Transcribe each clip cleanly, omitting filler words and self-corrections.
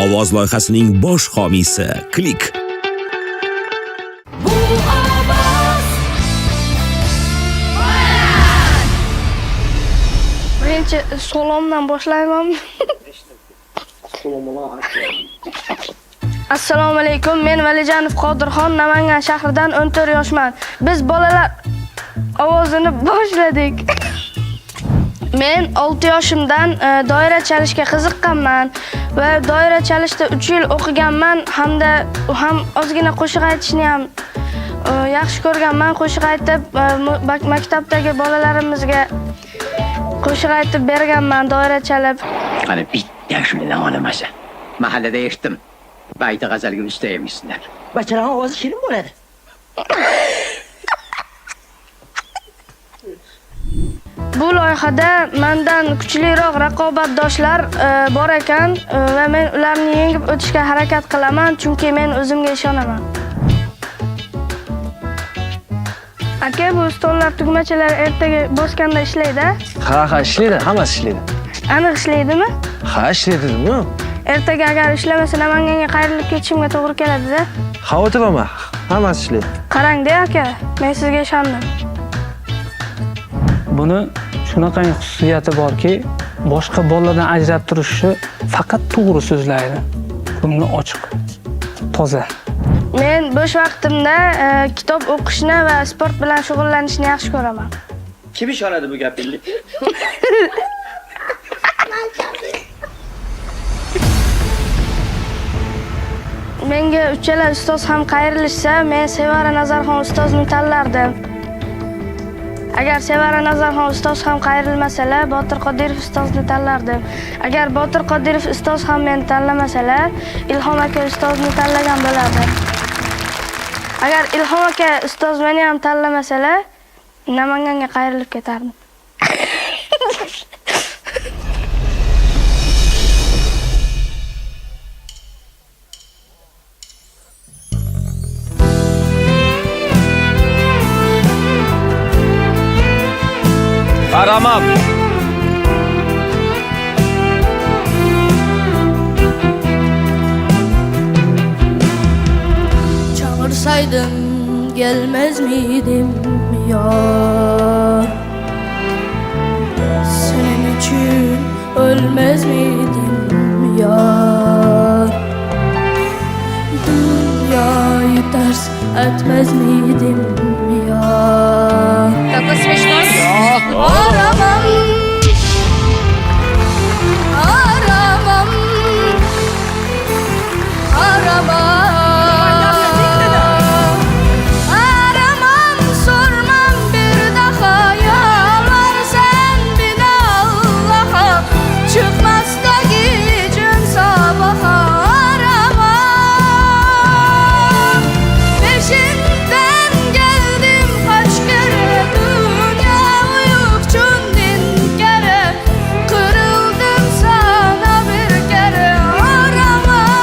ovoz loyihasining bosh homiysi Klik. Birinchi salomdan boshlayman. Assalomu alaykum. Men Valijanov Qodirxon, Namangan shahridan 14 yoshman. Biz bolalar ovozini boshladik. Men 6 yoshimdan doira chalishga qiziqqanman va doira chalishda 3 yil o'qiganman hamda ham ozgina qo'shiq aytishni ham yaxshi ko'rganman. Qo'shiq aytib maktabdagi bolalarimizga qo'shiq aytib berganman doira chalib. Qani bitta shundan olamasa. Mahallada eshitdim. Bayta g'azalga ustayamizlar. Bachalarning ovozi shirin bo'ladi. Bu loyihada mendan kuchliroq raqobatdoshlar bor ekan va men ularni yengib o'tishga harakat qilaman, chunki men o'zimga ishonaman. Aka, bu stollar tugmachalar ertaga bosganda ishlaydi? Ha, ishlaydi, hammasi ishlaydi. Aniq ishlaydimi? Ha, ishlaydi-mi? Ertaga agar ishlamasa Namanganga qayrilib ketishimga to'g'ri keladi-da. Xavotir olma, hammasi ishlaydi. Qarang-da aka, men sizga ishondim. Buni shunaqangi xususiyati borki, boshqa bolalardan ajrab turishi faqat to'g'ri so'zlaydi. Ko'ngli ochiq, toza. Men bo'sh vaqtimda kitob o'qishni va sport bilan shug'ullanishni yaxshi ko'raman. Kim ishonadi bu gapingga? Menga uchala ustoz ham qayrilishsa, men Sevara Nazarxon ustozni tanlardim. Agar Sevara Nazarxon ustoz ham qayrilmasalar, Botir Qodirov ustozni tanlardim. Agar Botir Qodirov ustoz ham meni tanlamasalar, Ilhom aka ustozni tanlagan bo'lardim. Agar Ilhom aka ustoz meni ham tanlamasalar, Namanganga qayrilib ketardim. Qaramam. Çağırsaydım gelmez miydim yar? Senin için ölmez miydim yar? Dünyayı ters etmez miydim yar? Такой смешной. Aramam, aramam, aramam, aramam, sormam bir daha yalan sen bin Allah'a, çıkmaz da gücün sabaha aramam, peşinden geldim kaç kere dünya uyukçun din kere, kırıldım sana bir kere aramam,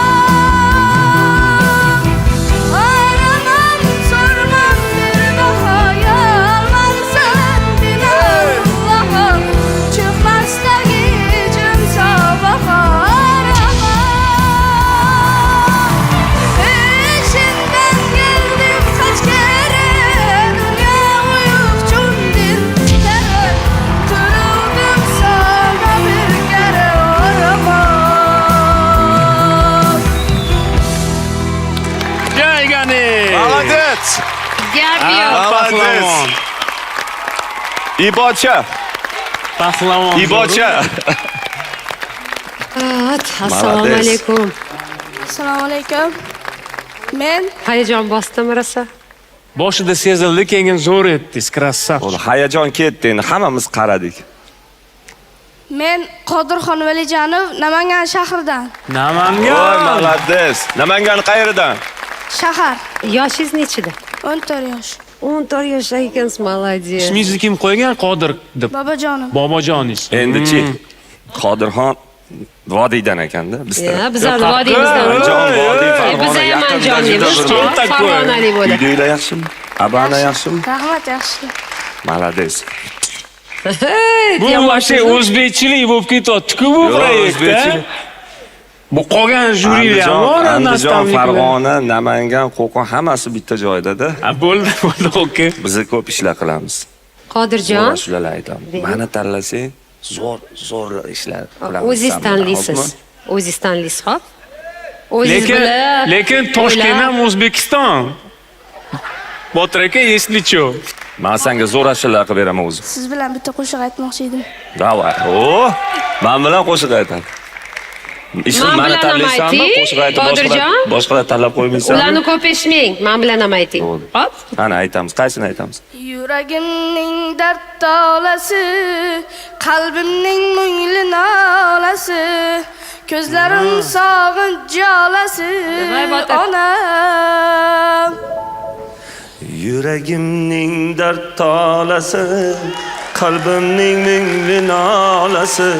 aramam, sormam bir daha yalan sen bin Allah'a, çıkmaz da gücüm sabaha aramam, peşinden geldim kaç kere dünya uyukçun din kere, kırıldım sana bir kere aramam. Jaygani. Молодец. Gap yo'q. Молодец. İbocha. Pahlavon. İbocha. Assalomu Молодец. alaykum. Assalomu alaykum. Men Hayajon bosdimi rosa? Boshida sezildi, keyin zo'r etdingiz, krassav. Ol hayajon ketdi, endi hammamiz qaradik. Men Qodirxon Valijanov, Namangan shahridan. Voy, Namangan. молодец. Namangan qayeridan? Shahar, Yoshingiz nechida? 14 yosh. 14 yoshda ekansiz, молодец. Ismingizni kim qo'ygan? Qodir deb. Bobojonim. Bobojoningiz. Endi-chi Qodirxon Vodiydan ekanda bizda. Ya, bizlar vodiymizdan. Andijon, Vodiy, Biz Farg'ona ham yaqinda Andijonlik, juda bir- Farg'onalik bo'ladi. Uyinglar yaxshimi? Abana yaxshimi? Rahmat, yaxshi. Молодец. Bu voshe o'zbekchilik bo'lib ketyapti-ku bu Yo'q, proyektda. o'zbekchilik. Bu qolgan jyurilar ham bor, Andijon, nastavniklar. Farg'ona, Namangan, Qo'qon hammasi bitta joydada. Ha, bo'ldi, okey. Biz ko'p ishlar qilamiz. Qodirjon, Zo'r shular aytaman. Mani tanlasang, zo'r ishlar qilamiz. o'zingiz tanlaysiz. O'zingiz tanlaysiz, xo'p? O'zingiz Lekin Toshkent ham O'zbekiston. Botir aka, если чё. Men senga zo'r ashulalar qilib beraman o'zim. Siz bilan bitta qo'shiq aytmoqchi edim. Davay. Men bilan qo'shiq aytaman. Ishni Men mani bilan ham tanlaysanmi? ayting, Qo'shiq aytib Qodirjon. boshqalar tanlab qo'ymaysanmi? Ularni ko'p eshitmang. Men bilan ham ayting. Bo'ldi. Xo'p? Qani aytamiz. Qaysini aytamiz? Yuragimning dard tolasi, qalbimning mungli nolasi, ko'zlarim sog'inch jolasi, Voy, Botir. onam. Yuragimning dard tolasi, qalbimning mungli nolasi,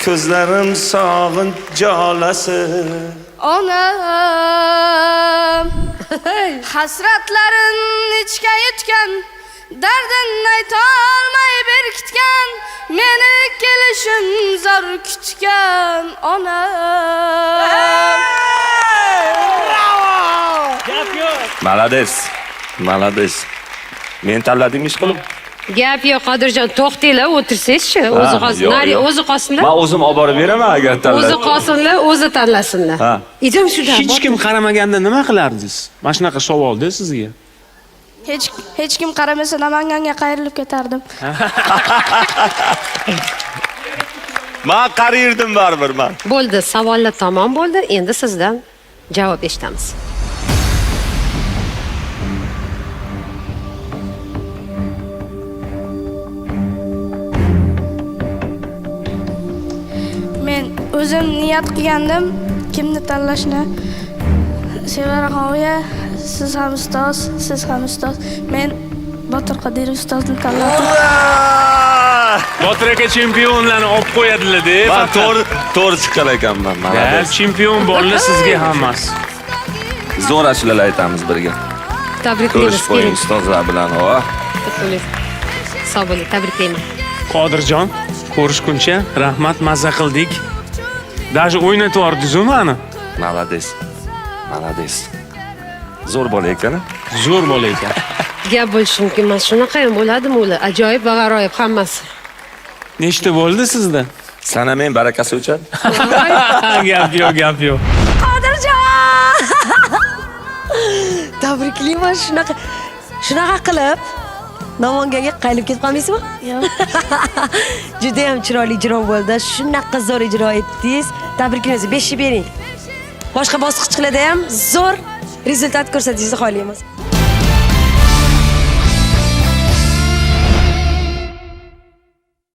ko'zlarim sog'inch jolasi. Onam. Hasratlarin ichga yutgan, dardin aytolmay berkitgan, meni kelishim zor kutgan onam. Malades. Malades. Men tanladim ish qilib. Gap yo'q, Qodirjon, to'xtanglar, o'tirsangiz-chi. O'zi qolsin. yo'q, Nari, yo'q. o'zi qolsinlar. Men o'zim olib borib beraman agar O'zi tanlasam. qolsinlar, o'zi tanlasinlar. Ha. Idam shuda. Hech kim qaramaganda nima qilardingiz? Mana shunaqa savolda sizga. Hech kim qaramasa Namanganga qayrilib ketardim. Men qariyirdim baribir men. Bo'ldi, savollar tamom bo'ldi. Endi sizdan javob eshitamiz. Men o'zim niyat qilgandim kimni tanlashni. Sevaraxonga siz ham ustoz, siz ham ustoz. Men Botir Qodirov ustozni tanladim. Botir aka chempionlarni olib qo'yadilar-da. Men to'g'ri chiqqan ekanman. Ya, Malades. chempion borlar sizga hammasi. Zo'r ashulalar aytamiz birga. Tabriklaymiz. Ko'rishib qo'ying ustozlar bilan. Sog' bo'ling, tabriklayman. Qodirjon, ko'rishguncha rahmat, mazza qildik. Даже o'ynatib yubordingiz mani. Malades. Malades. Zo'r bola ekan. Zo'r bola ekan. Gap bo'lishi mumkin emas. Shunaqa ham bo'ladimi ular? Ajoyib va g'aroyib hammasi. Nechta bo'ldi sizda? Sana men barakasi uchun. Gap yo'q, gap yo'q. Qodirjon! Tabriklayman shunaqa qilib Namanganga qayrilib ketib qolmaysizmi? Yo'q. Juda ham chiroyli ijro bo'ldi. Shunaqa zo'r ijro etdingiz. Tabriklaymiz. 5 bering. Boshqa bosqichlarda ham zo'r rezultat ko'rsatishingizni xohlaymiz.